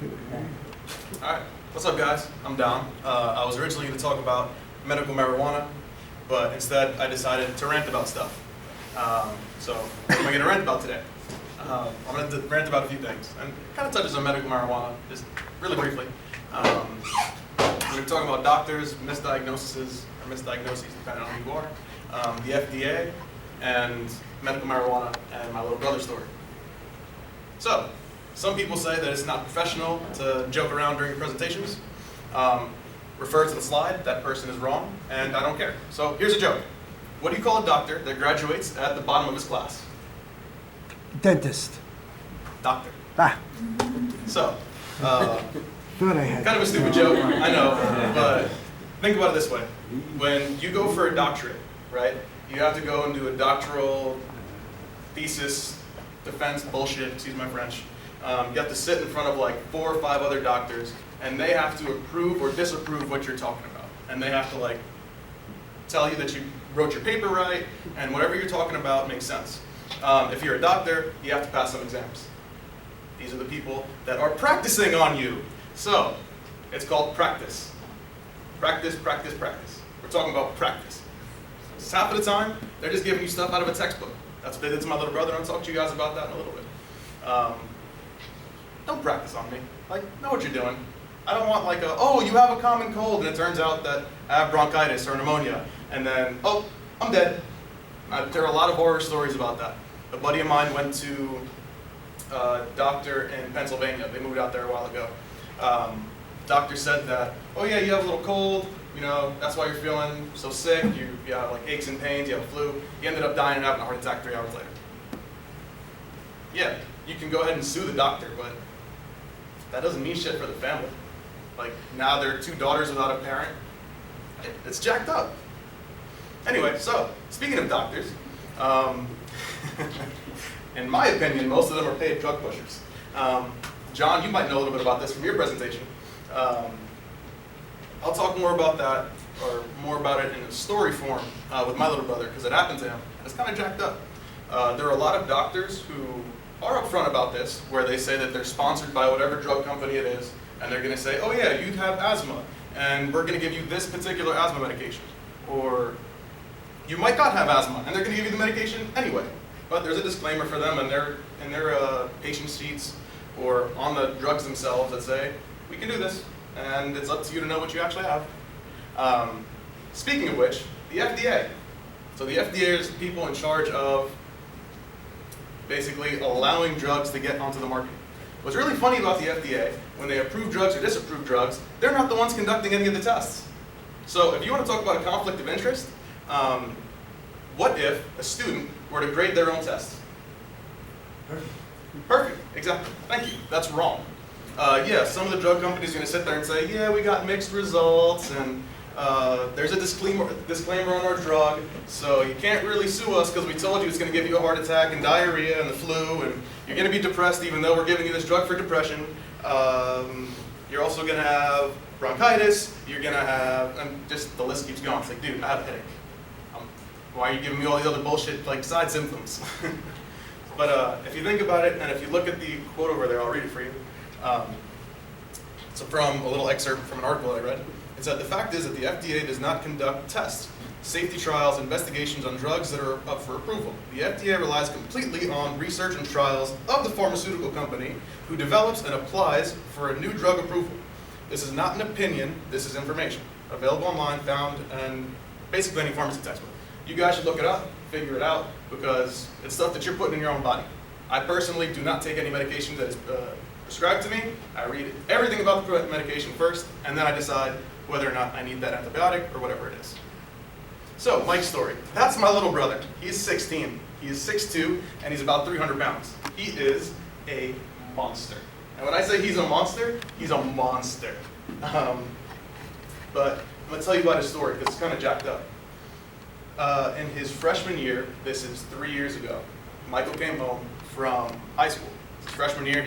Alright, what's up guys? I'm Dom. I was originally going to talk about medical marijuana, but instead I decided to rant about stuff. So what am I going to rant about today? I'm going to rant about a few things, and it kind of touches on medical marijuana, just really briefly. We're going to talk about doctors, misdiagnoses, depending on who you are, the FDA, and medical marijuana, and my little brother's story. So, some people say that it's not professional to joke around during presentations. Refer to the slide, that person is wrong, and I don't care. So here's a joke. What do you call a doctor that graduates at the bottom of his class? Dentist. Doctor. Ah. So, Thought I had. kind of a stupid joke, I know, but think about it this way. When you go for a doctorate, right, you have to go and do a doctoral thesis, defense bullshit, excuse my French. You have to sit in front of like 4 or 5 other doctors, and they have to approve or disapprove what you're talking about. And they have to like tell you that you wrote your paper right, and whatever you're talking about makes sense. If you're a doctor, you have to pass some exams. These are the people that are practicing on you. So, it's called practice. Practice, practice, practice. We're talking about practice. So half of the time, they're just giving you stuff out of a textbook. That's what they did to my little brother, and I'll talk to you guys about that in a little bit. Don't practice on me. Like, know what you're doing. I don't want like oh, you have a common cold, and it turns out that I have bronchitis or pneumonia, and then, oh, I'm dead. There are a lot of horror stories about that. A buddy of mine went to a doctor in Pennsylvania. They moved out there a while ago. Doctor said that, oh yeah, you have a little cold, you know, that's why you're feeling so sick, you have like aches and pains, you have a flu. He ended up dying and having a heart attack 3 hours later. Yeah, you can go ahead and sue the doctor, but that doesn't mean shit for the family. Like, now there are 2 daughters without a parent. It's jacked up. Anyway, so, speaking of doctors, in my opinion, most of them are paid drug pushers. John, you might know a little bit about this from your presentation. I'll talk more about that, or more about it in a story form with my little brother, because it happened to him, and it's kind of jacked up. There are a lot of doctors who are upfront about this, where they say that they're sponsored by whatever drug company it is, and they're going to say, oh yeah, you have asthma, and we're going to give you this particular asthma medication. Or, you might not have asthma, and they're going to give you the medication anyway. But there's a disclaimer for them in their patient sheets, or on the drugs themselves that say, we can do this, and it's up to you to know what you actually have. Speaking of which, the FDA. So the FDA is the people in charge of basically allowing drugs to get onto the market. What's really funny about the FDA, when they approve drugs or disapprove drugs, they're not the ones conducting any of the tests. So if you want to talk about a conflict of interest, what if a student were to grade their own test? Perfect, exactly. Thank you. That's wrong. Yeah, some of the drug companies are going to sit there and say, yeah, we got mixed results, and there's a disclaimer on our drug, so you can't really sue us because we told you it's going to give you a heart attack and diarrhea and the flu, and you're going to be depressed even though we're giving you this drug for depression. You're also going to have bronchitis, you're going to have, and just the list keeps going. It's like, dude, I have a headache. Why are you giving me all these other bullshit, like, side symptoms? But if you think about it, and if you look at the quote over there, I'll read it for you. It's from a little excerpt from an article I read. It said, the fact is that the FDA does not conduct tests, safety trials, investigations on drugs that are up for approval. The FDA relies completely on research and trials of the pharmaceutical company who develops and applies for a new drug approval. This is not an opinion, this is information. Available online, found in basically any pharmacy textbook. You guys should look it up, figure it out, because it's stuff that you're putting in your own body. I personally do not take any medication that is prescribed to me. I read everything about the medication first, and then I decide whether or not I need that antibiotic or whatever it is. So, Mike's story. That's my little brother. He's 16. He is 6'2", and he's about 300 pounds. He is a monster. And when I say he's a monster, he's a monster. But I'm going to tell you about his story, because it's kind of jacked up. In his freshman year, this is 3 years ago, Michael came home from high school. His freshman year,